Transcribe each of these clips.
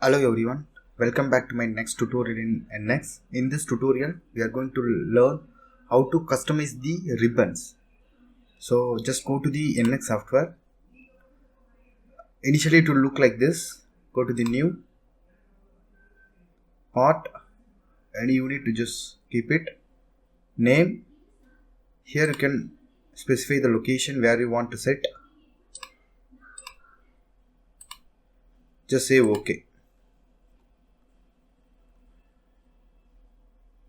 Hello everyone, welcome back to my next tutorial in NX. In this tutorial, we are going to learn how to customize the ribbons. So just go to the NX software. Initially it will look like this. Go to the new part and you need to just keep it. Name. Here you can specify the location where you want to set. Just say OK.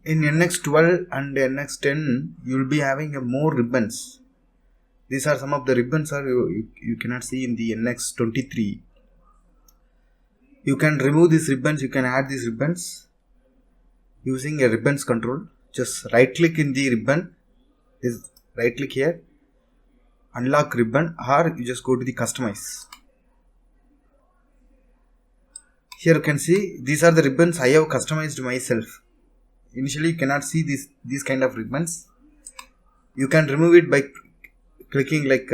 In NX12 and NX10, you will be having more ribbons. These are some of the ribbons you cannot see in the NX23. You can remove these ribbons, you can add these ribbons using a ribbons control. Just right click in the ribbon, right click here, unlock ribbon, or you just go to the customize. Here you can see these are the ribbons I have customized myself. Initially you cannot see these kind of ribbons. You can remove it by clicking like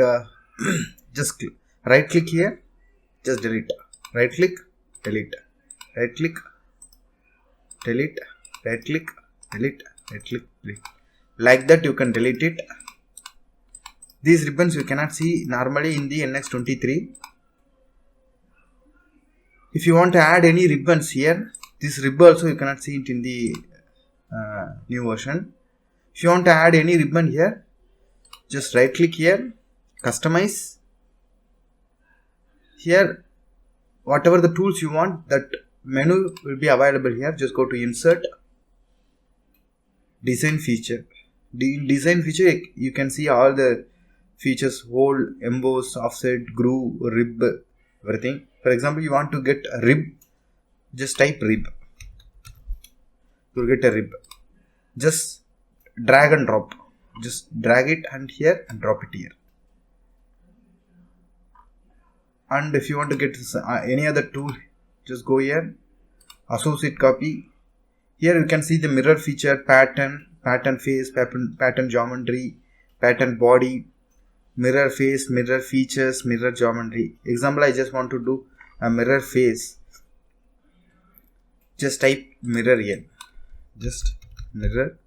just right click here, just delete, right click, delete, right click, delete, right click, delete, right click, delete. Like that you can delete it. These ribbons you cannot see normally in the NX23. If you want to add any ribbons here, this ribbon also you cannot see it in the new version. If you want to add any ribbon here, just right click here, customize. Here whatever the tools you want, that menu will be available here. Just go to insert, design feature. In design feature you can see all the features: hold, emboss, offset, groove, rib, everything. For example, you want to get a rib, just type rib, you will get a rib. Just drag and drop, just drag it and here and drop it here. And if you want to get any other tool, just go here, associate copy. Here you can see the mirror feature, pattern face, pattern geometry, pattern body, mirror face, mirror features, mirror geometry. Example, I just want to do a mirror face. Just type mirror here, just mirror.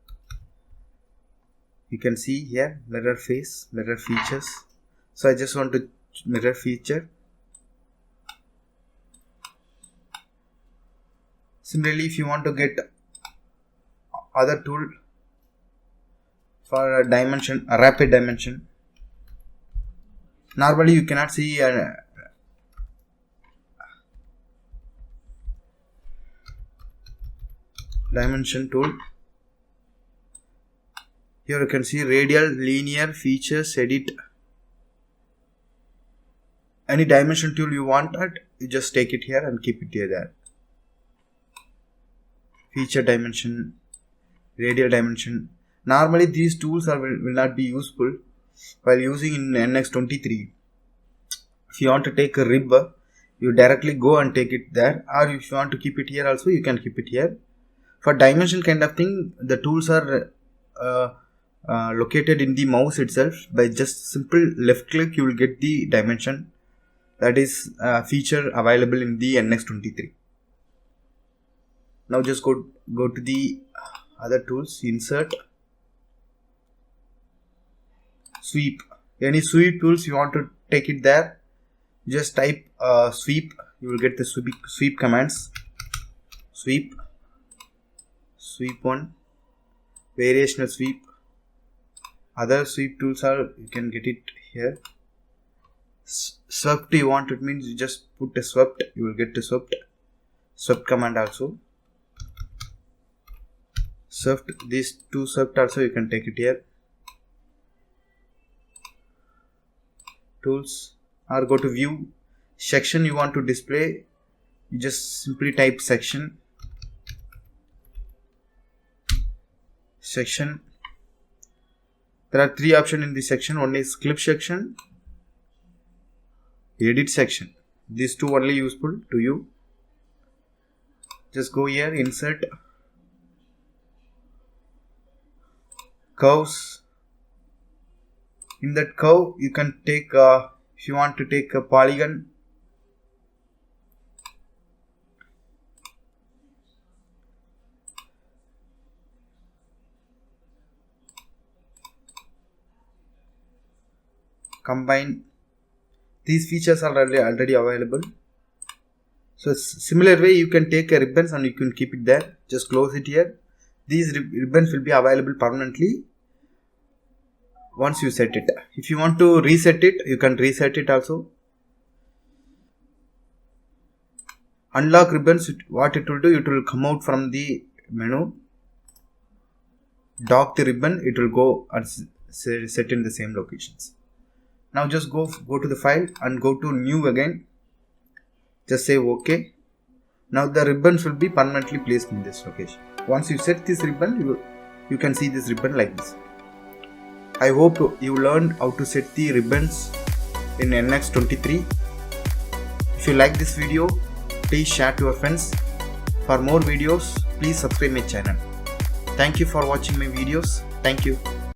You can see here mirror face, mirror features. So I just want to mirror feature. Similarly, if you want to get other tool for a dimension, a rapid dimension, normally you cannot see a dimension tool. Here you can see radial, linear, features, edit. Any dimension tool you want, you just take it here and keep it here there. Feature dimension, radial dimension. Normally these tools will not be useful while using in NX23. If you want to take a rib, you directly go and take it there, or if you want to keep it here also, you can keep it here. For dimension kind of thing, the tools are located in the mouse itself. By just simple left click, you will get the dimension. That is feature available in the NX23. Now just go to the other tools, insert, sweep. Any sweep tools you want to take it there, just type sweep. You will get the sweep commands. Sweep 1, variational sweep. Other sweep tools are, you can get it here. Swept you want, it means you just put a swept, you will get the swept command also. Swept, these two swept also you can take it here. Tools, or go to view, section you want to display, you just simply type section. There are three options in the section. One is clip section, edit section. These two only useful to you. Just go here, insert, curves. In that curve you can take if you want to take a polygon, combine. These features are already available. So similar way you can take a ribbons and you can keep it there. Just close it here. These ribbons will be available permanently once you set it. If you want to reset it, you can reset it also. Unlock ribbons, what it will do, it will come out from the menu. Dock the ribbon, it will go and set in the same locations. Now just go to the file and go to new again. Just say OK. Now the ribbons will be permanently placed in this location. Once you set this ribbon, you can see this ribbon like this. I hope you learned how to set the ribbons in NX23. If you like this video, please share to your friends. For more videos, please subscribe my channel. Thank you for watching my videos. Thank you.